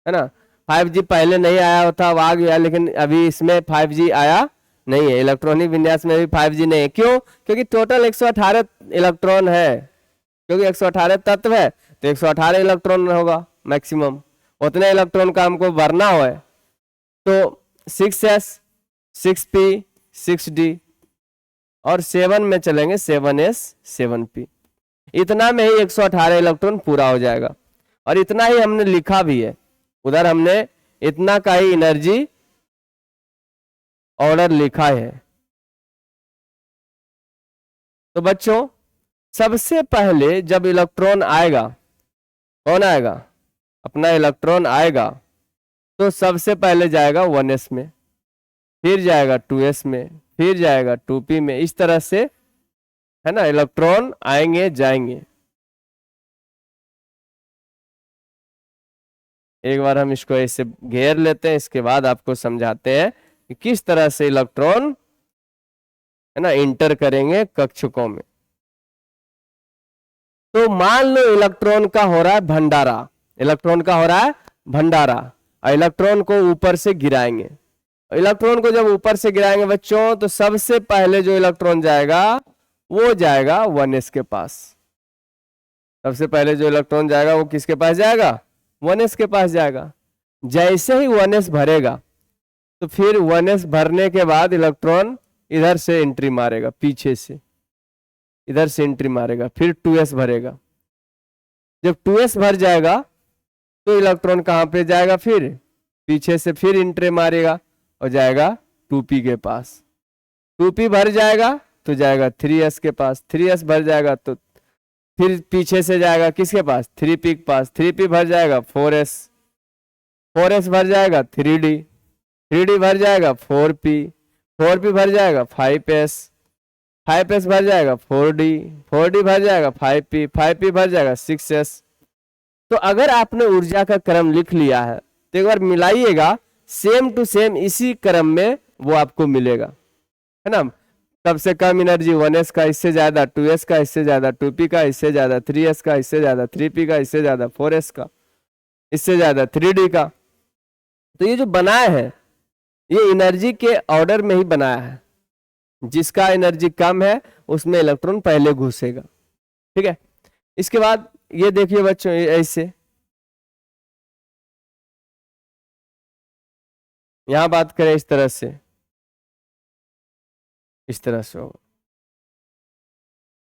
[SPEAKER 1] है ना। 5G पहले नहीं आया होता, अब आ गया, लेकिन अभी इसमें 5G आया नहीं है, इलेक्ट्रॉनिक विन्यास में भी 5G नहीं है। क्यों? क्योंकि टोटल 118 इलेक्ट्रॉन है, क्योंकि 118 तत्व है तो 118 इलेक्ट्रॉन होगा मैक्सिमम, उतने इलेक्ट्रॉन का हमको भरना हो है। तो 6s 6p 6d और 7 में चलेंगे 7s 7p, इतना में ही 118 इलेक्ट्रॉन पूरा हो जाएगा। और इतना ही हमने लिखा भी है, उधर हमने इतना का ही एनर्जी ऑर्डर लिखा है। तो बच्चों सबसे पहले जब इलेक्ट्रॉन आएगा, कौन आएगा? अपना इलेक्ट्रॉन आएगा, तो सबसे पहले जाएगा 1s में, फिर जाएगा 2s में, फिर जाएगा 2p में, इस तरह से, है ना, इलेक्ट्रॉन आएंगे जाएंगे। एक बार हम इसको ऐसे घेर लेते हैं, इसके बाद आपको समझाते हैं कि किस तरह से इलेक्ट्रॉन, है ना, इंटर करेंगे कक्षकों में। तो मान लो इलेक्ट्रॉन का हो रहा है भंडारा, इलेक्ट्रॉन का हो रहा है भंडारा, और इलेक्ट्रॉन को ऊपर से गिराएंगे। इलेक्ट्रॉन को जब ऊपर से गिराएंगे बच्चों, तो सबसे पहले जो इलेक्ट्रॉन जाएगा वो जाएगा 1s के पास। सबसे पहले जो इलेक्ट्रॉन जाएगा वो किसके पास जाएगा? 1s के पास जाएगा। जैसे ही 1s भरेगा, तो फिर 1s भरने के बाद इलेक्ट्रॉन इधर से एंट्री मारेगा, पीछे से इधर से एंट्री मारेगा, फिर 2s भरेगा। जब 2s भर जाएगा तो इलेक्ट्रॉन कहां पे जाएगा? फिर पीछे से फिर एंट्री मारेगा और जाएगा 2p के पास। 2p भर जाएगा तो जाएगा 3s के पास, 3s भर जाएगा तो फिर पीछे से जाएगा किसके पास? 3p के पास, 3p भर जाएगा 4s, 4s भर जाएगा 3d, 3d भर जाएगा 4p, 4p भर जाएगा 5s, 5s भर जाएगा 4d, 4d भर जाएगा 5p, 5p भर जाएगा 6s। तो अगर आपने ऊर्जा का क्रम लिख लिया है तो एक बार मिलाइएगा, सेम टू सेम इसी क्रम में वो आपको मिलेगा, है ना। सबसे कम एनर्जी 1s का, इससे ज्यादा 2s का, इससे ज्यादा 2p का, इससे ज्यादा 3s का, इससे ज्यादा 3p का, इससे ज्यादा 4s का, इससे ज्यादा 3d का। तो ये जो बनाया है ये एनर्जी के ऑर्डर में ही बनाया है, जिसका एनर्जी कम है उसमें इलेक्ट्रॉन पहले घुसेगा। ठीक है, इसके बाद ये देखिए बच्चों, ऐसे यहां बात करें इस तरह से, इस तरह से होगा।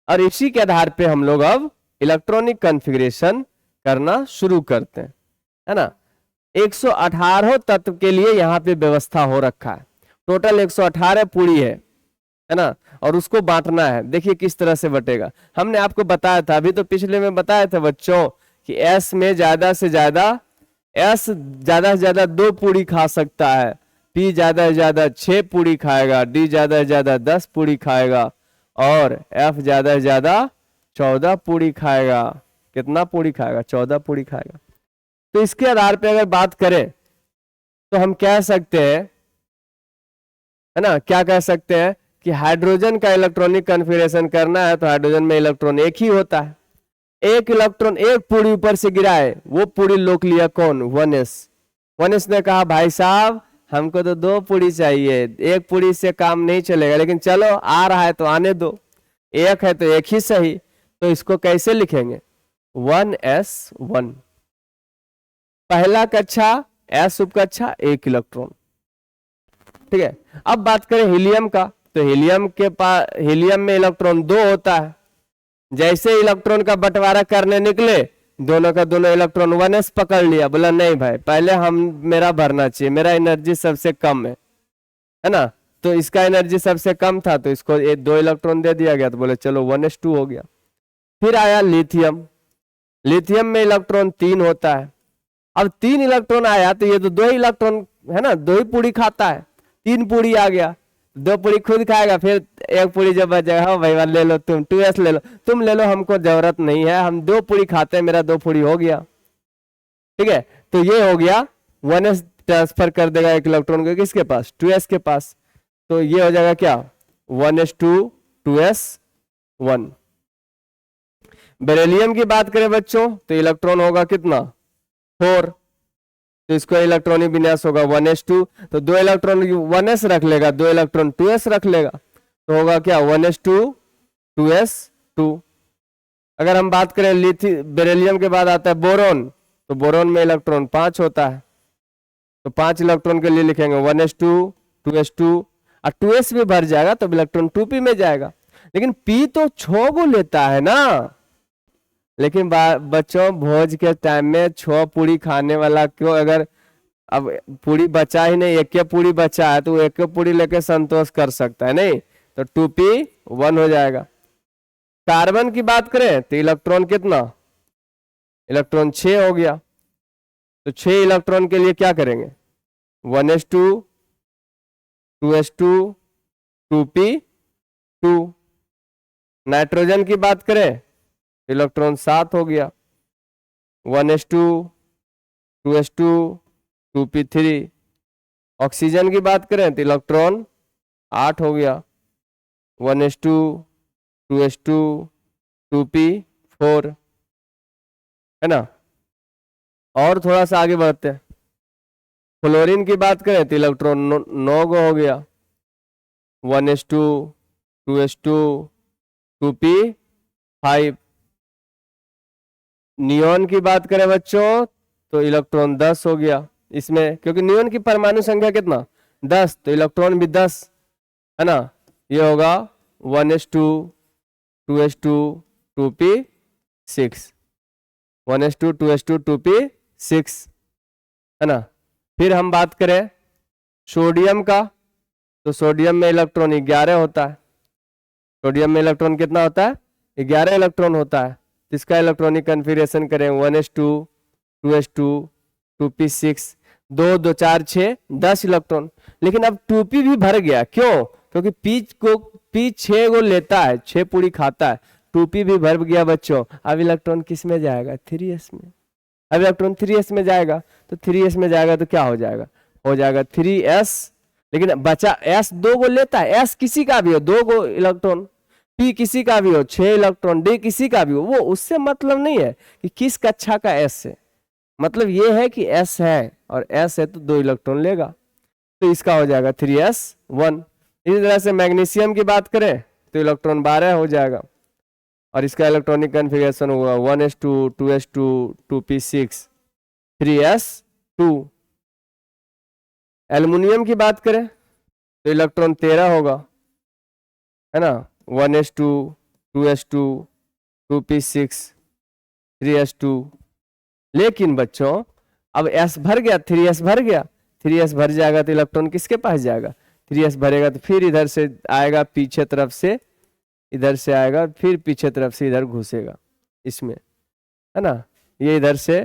[SPEAKER 1] और इसी के आधार पे हम लोग अब इलेक्ट्रॉनिक कॉन्फ़िगरेशन करना शुरू करते हैं, है ना। 118 तत्व के लिए यहाँ पे व्यवस्था हो रखा है, टोटल 118 पूरी है ना, और उसको बांटना है। देखिए किस तरह से बटेगा, हमने आपको बताया था, अभी तो पिछले में बताया था बच्चों कि S में ज्यादा से ज्यादा एस ज्यादा से ज्यादा 2 पूरी खा सकता है, पी ज्यादा से ज्यादा 6 पूरी खाएगा, डी ज्यादा से ज्यादा 10 पूरी खाएगा, और एफ ज्यादा से ज्यादा 14 पूरी खाएगा। कितना पूरी खाएगा? 14 पूरी खाएगा। तो इसके आधार पे अगर बात करें तो हम कह सकते हैं, है ना, क्या कह सकते हैं कि हाइड्रोजन का इलेक्ट्रॉनिक कन्फिगरेशन करना है तो हाइड्रोजन में इलेक्ट्रॉन एक ही होता है। एक इलेक्ट्रॉन एक पूरी ऊपर से गिरा है, वो पूरी लोक लिया कौन? 1s। 1s ने कहा भाई साहब हमको तो 2 पूरी चाहिए, एक पूरी से काम नहीं चलेगा, लेकिन चलो आ रहा है तो आने दो, एक है तो एक ही सही। तो इसको कैसे लिखेंगे? 1s1, पहला कक्षा एस उपकक्षा एक इलेक्ट्रॉन। ठीक है, अब बात करें हीलियम का, तो हीलियम के पास, हीलियम में इलेक्ट्रॉन 2 होता है। जैसे इलेक्ट्रॉन का बंटवारा करने निकले, दोनों का दोनों इलेक्ट्रॉन 1s पकड़ लिया, बोला नहीं भाई पहले हम, मेरा भरना चाहिए, मेरा एनर्जी सबसे कम है ना। तो इसका एनर्जी सबसे कम था तो इसको 2 इलेक्ट्रॉन दे दिया गया, तो बोले चलो 1s2 हो गया। फिर आया लिथियम, लिथियम में इलेक्ट्रॉन 3 होता है। अब 3 इलेक्ट्रॉन आया तो ये तो 2 इलेक्ट्रॉन है ना, 2 ही पूरी खाता है, 3 पूरी आ गया, 2 पूरी खुद खाएगा, फिर एक पूरी जब बचेगा, हाँ भाई ले लो तुम 2s ले लो, तुम ले लो, हमको जरूरत नहीं है, हम 2 पूरी खाते हैं, मेरा 2 पूरी हो गया। ठीक है, तो ये हो गया 1s ट्रांसफर कर देगा एक इलेक्ट्रॉन को किसके पास? 2s के पास। तो ये हो जाएगा क्या? 1s2 2s1। बेरिलियम की बात करें बच्चों तो इलेक्ट्रॉन होगा कितना? 4। तो इसको इलेक्ट्रॉनिक विन्यास होगा 1s2, तो 2 इलेक्ट्रॉन 1s रख लेगा, 2 इलेक्ट्रॉन 2s रख लेगा, तो होगा क्या? 1s2 2s2। अगर हम बात करें बेरिलियम के बाद आता है बोरोन, तो बोरोन में इलेक्ट्रॉन 5 होता है, तो 5 इलेक्ट्रॉन के लिए लिखेंगे 1s2 2s2, और 2s भी भर जाएगा तो इलेक्ट्रॉन 2p में जाएगा। लेकिन p तो 6 को लेता है ना, लेकिन बच्चों भोज के टाइम में 6 पूरी खाने वाला क्यों, अगर अब पूरी बचा ही नहीं, एक पूरी बचा है तो एक पूरी लेके संतोष कर सकता है नहीं, तो 2p1 हो जाएगा। कार्बन की बात करें तो इलेक्ट्रॉन कितना? इलेक्ट्रॉन 6 हो गया, तो 6 इलेक्ट्रॉन के लिए क्या करेंगे? 1s2 2s2 2p2। नाइट्रोजन की बात करें इलेक्ट्रॉन 7 हो गया, 1s2 2s2 2p3। ऑक्सीजन की बात करें तो इलेक्ट्रॉन 8 हो गया, 1s2 2s2 2p4, है ना। और थोड़ा सा आगे बढ़ते हैं, फ्लोरीन की बात करें तो इलेक्ट्रॉन 9 गो हो गया, 1s2 2s2 2p5। नियोन की बात करें बच्चों तो इलेक्ट्रॉन 10 हो गया इसमें, क्योंकि नियोन की परमाणु संख्या कितना? 10, तो इलेक्ट्रॉन भी 10, है ना। ये होगा 1s2 2s2 2p6, 1s2 2s2 2p6, है ना। फिर हम बात करें सोडियम का, तो सोडियम में इलेक्ट्रॉन 11 होता है, सोडियम में इलेक्ट्रॉन कितना होता है? 11 इलेक्ट्रॉन होता है। तो इसका इलेक्ट्रॉनिक कन्फिगरेशन करें 1s2 2s2 2p6, 2 2 4 6 10 इलेक्ट्रॉन। लेकिन अब 2p भी भर गया, क्यों? क्योंकि p 6 को लेता है, 6 पूरी खाता है, 2p भी भर गया बच्चों। अब इलेक्ट्रॉन किस में जाएगा? 3s में। अब इलेक्ट्रॉन 3s में जाएगा, तो 3s में जाएगा तो क्या हो जाएगा? हो जाएगा 3s। लेकिन बचा s 2 को लेता है, s किसी का भी हो 2 को इलेक्ट्रॉन, p किसी का भी हो 6 इलेक्ट्रॉन, d किसी का भी हो, वो उससे मतलब नहीं है कि किस कक्षा का s है, मतलब ये है कि s है और s है तो 2 इलेक्ट्रॉन लेगा, तो इसका हो जाएगा 3s1। इसी तरह से मैग्नीशियम की बात करें तो इलेक्ट्रॉन 12 हो जाएगा और इसका इलेक्ट्रॉनिक कन्फिगरेशन होगा 1s2 2s2 2p6 3s2। Aluminium की बात करें तो इलेक्ट्रॉन 13 होगा, है ना, 1s2 2s2 2p6 3s2। लेकिन बच्चों अब s भर गया, 3s भर गया, 3s भर जाएगा तो इलेक्ट्रॉन किसके पास जाएगा? 3s भरेगा तो फिर इधर से आएगा, पीछे तरफ से इधर से आएगा, फिर पीछे तरफ से इधर घुसेगा इसमें, है ना। ये इधर से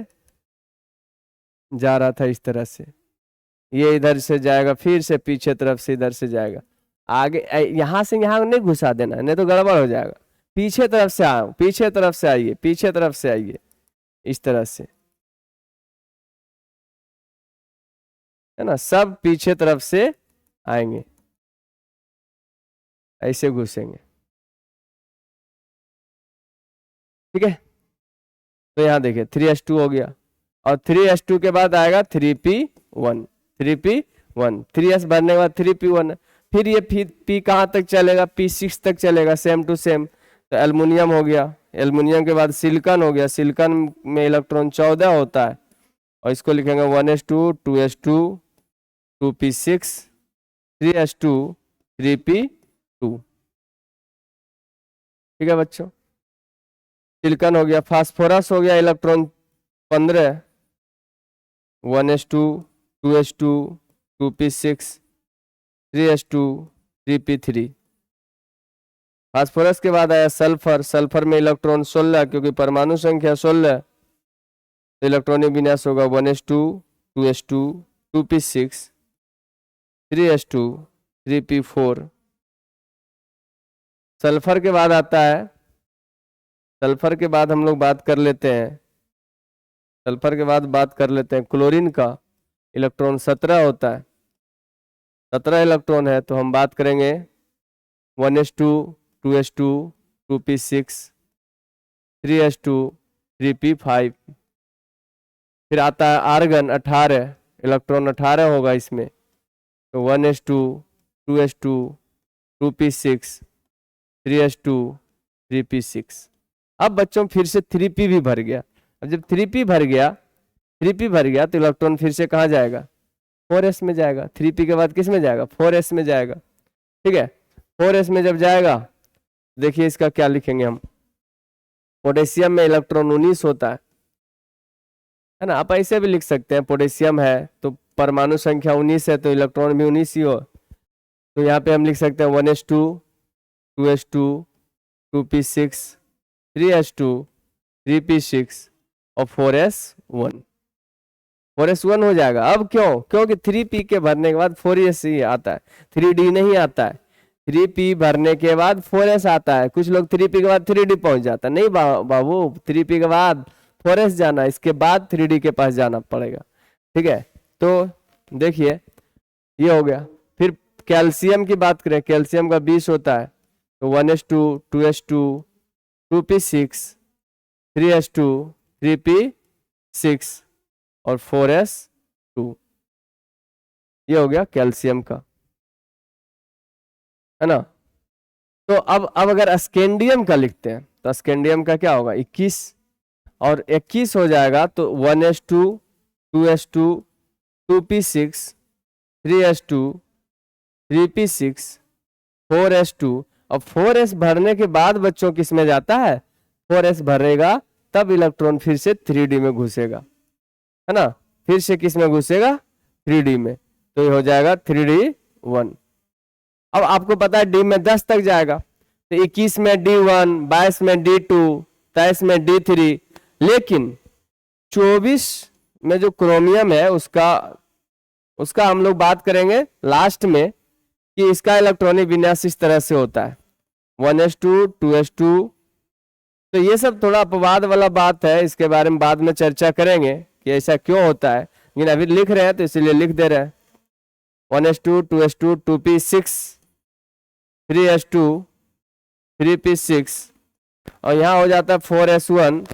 [SPEAKER 1] जा रहा था इस तरह से, ये इधर से जाएगा, फिर से पीछे तरफ से इधर से जाएगा आगे, यहाँ से यहाँ नहीं घुसा देना, नहीं तो गड़बड़ हो जाएगा। पीछे तरफ से आओ, पीछे तरफ से आइए, पीछे तरफ से आइए, इस तरह से, है ना, सब पीछे तरफ से आएंगे, ऐसे घुसेंगे। ठीक है, तो यहाँ देखिए 3s2 हो गया, और 3s2 के बाद आएगा 3p1, 3p1, 3s भरने के बाद 3p1, फिर ये p कहाँ तक चलेगा, p6 तक चलेगा, सेम टू सेम। तो एल्युमिनियम हो गया, एल्युमिनियम के बाद सिलिकॉन हो गया, सिलिकॉन में इलेक्ट्रॉन 14 होता है, और इसको लिखेंगे 1s2, 2s2, 2p6, 3s2, 3p2। ठीक है बच्चों, सिलिकॉन हो गया। फास्फोरस हो गया, electron 15, 1s2, 2s2, 2p6, 3s2, 3p3। Phosphorus के बाद आया सल्फर, सल्फर में इलेक्ट्रॉन 16, क्योंकि परमाणु संख्या 16, तो इलेक्ट्रॉनिक विन्यास होगा 1s2, 2s2, 2p6, 3s2, 3p4। Sulphur के बाद आता है, सल्फर के बाद हम लोग बात कर लेते हैं, सल्फर के बाद बात कर लेते हैं क्लोरीन का। इलेक्ट्रॉन 17 होता है, 17 इलेक्ट्रॉन है, तो हम बात करेंगे 1s2, 2s2, 2p6, 3s2, 3p5। फिर आता है आर्गन 18, इलेक्ट्रॉन 18 होगा इसमें, तो 1s2, 2s2, 2p6, 3s2, 3p6। अब बच्चों फिर से 3p भी भर गया। अब जब 3p भर गया, 3p भर गया, तो इलेक्ट्रॉन फिर से कहाँ जाएगा, 4s में जाएगा। 3p के बाद किस में जाएगा, 4s में जाएगा। ठीक है, 4s में जब जाएगा, देखिए इसका क्या लिखेंगे हम, पोटेशियम में इलेक्ट्रॉन 19 होता है ना, आप ऐसे भी लिख सकते हैं, पोटेशियम है तो परमाणु संख्या 19 है, तो इलेक्ट्रॉन भी 19 ही हो, तो यहाँ पे हम लिख सकते हैं 1s2, 2s2, 2p6, 3s2, 3p6 और 4s1, 4s1 हो जाएगा। अब क्यों, क्योंकि 3p के भरने के बाद 4s ही आता है, 3d नहीं आता है। 3p भरने के बाद 4s आता है, कुछ लोग 3p के बाद 3d पहुंच जाता है, नहीं बाबू, 3p के बाद 4s जाना, इसके बाद 3d के पास जाना पड़ेगा। ठीक है, तो देखिए ये हो गया। फिर कैल्शियम की बात करें, कैल्शियम का 20 होता है, तो 1s2, 2s2, 2p6, 3s2, 3p6 और 4s2। ये हो गया कैल्शियम का, है ना। तो अब अगर स्कैंडियम का लिखते हैं, तो स्कैंडियम का क्या होगा, 21, और 21 हो जाएगा, तो 1s2, 2s2, 2p6, 3s2, 3p6, 4s2। अब 4s भरने के बाद बच्चों किस में जाता है, 4s भरेगा तब इलेक्ट्रॉन फिर से 3d में घुसेगा, है ना, फिर से किस में घुसेगा, 3d में, तो ये हो जाएगा 3d1। अब आपको पता है डी में 10 तक जाएगा, तो 21 में d1, 22 में d2, 23 में d3, लेकिन 24 में जो क्रोमियम है उसका हम लोग बात करेंगे लास्ट में, कि इसका इलेक्ट्रॉनिक विन्यास इस तरह से होता है 1s2, 2s2। तो ये सब थोड़ा अपवाद वाला बात है, इसके बारे में बाद में चर्चा करेंगे कि ऐसा क्यों होता है, लेकिन अभी लिख रहे हैं तो इसलिए लिख दे रहे हैं 1s2, 2s2, 2p6, 3s2, 3p6, और यहाँ हो जाता है 4s1,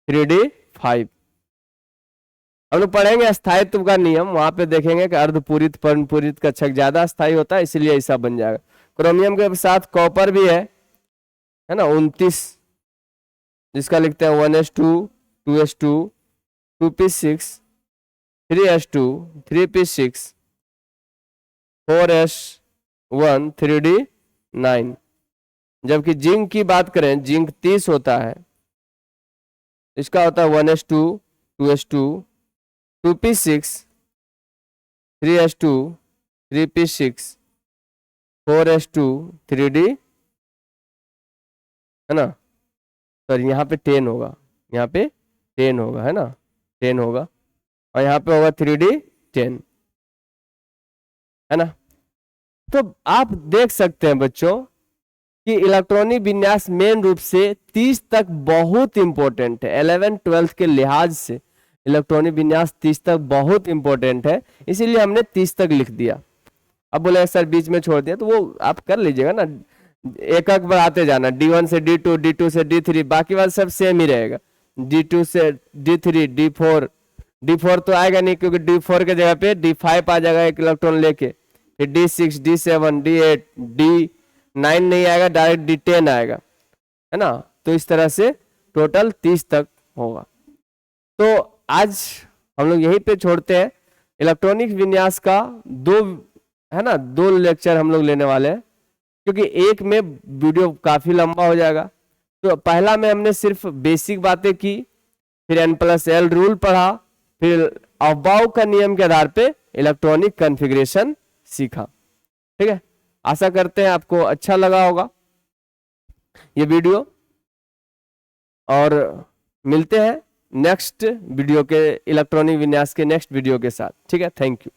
[SPEAKER 1] 3d5। हम लोग पढ़ेंगे स्थायित्व का नियम, वहां पे देखेंगे कि अर्धपूरित पर्णपूरित कक्षक ज्यादा स्थायी होता है, इसलिए ऐसा बन जाएगा। क्रोमियम के साथ कॉपर भी है ना, 29, जिसका लिखते हैं 1s2, 2s2, 2p6, 3s2, 3p6, 4s1, 3d9। जबकि जिंक की बात करें, जिंक 30 होता है, इसका होता है 1s2, 2s2, 2p6, 3s2, 3p6, 4s2, 3d, है ना, सर यहाँ पे 10 होगा, यहाँ पे 10 होगा, है ना, 10 होगा। और यहाँ पे होगा 3D10, है ना। तो आप देख सकते हैं बच्चों कि इलेक्ट्रॉनिक विन्यास मेन रूप से 30 तक बहुत इंपॉर्टेंट है। 11-12 के लिहाज से इलेक्ट्रॉनिक विन्यास 30 तक बहुत इंपॉर्टेंट है, इसीलिए हमने 30 तक लिख दिया। अब बोले सर बीच में छोड़ दिया, तो वो आप कर लीजिएगा ना, एक एक बढ़ाते जाना, D1 से D2, D2 से D3, बाकी बात सब सेम ही रहेगा। D2 से D3, D4, D4 तो आएगा नहीं क्योंकि D4 के जगह पे D5 आ जाएगा एक इलेक्ट्रॉन लेके, फिर D6, D7, D8, D9 नहीं आएगा, डायरेक्ट D10 आएगा, है ना। तो इस तरह से टोटल 30 तक होगा। तो आज हम लोग यहीं पे छोड़ते हैं। इलेक्ट्रॉनिक विन्यास का दो, है ना, 2 लेक्चर हम लोग लेने वाले हैं, क्योंकि एक में वीडियो काफी लंबा हो जाएगा। तो पहला में हमने सिर्फ बेसिक बातें की, फिर N+L रूल पढ़ा, फिर अफबाउ का नियम के आधार पे इलेक्ट्रॉनिक कॉन्फ़िगरेशन सीखा। ठीक है, आशा करते हैं आपको अच्छा लगा होगा ये वीडियो, और मिलते हैं नेक्स्ट वीडियो के, इलेक्ट्रॉनिक विन्यास के नेक्स्ट वीडियो के साथ। ठीक है, थैंक यू।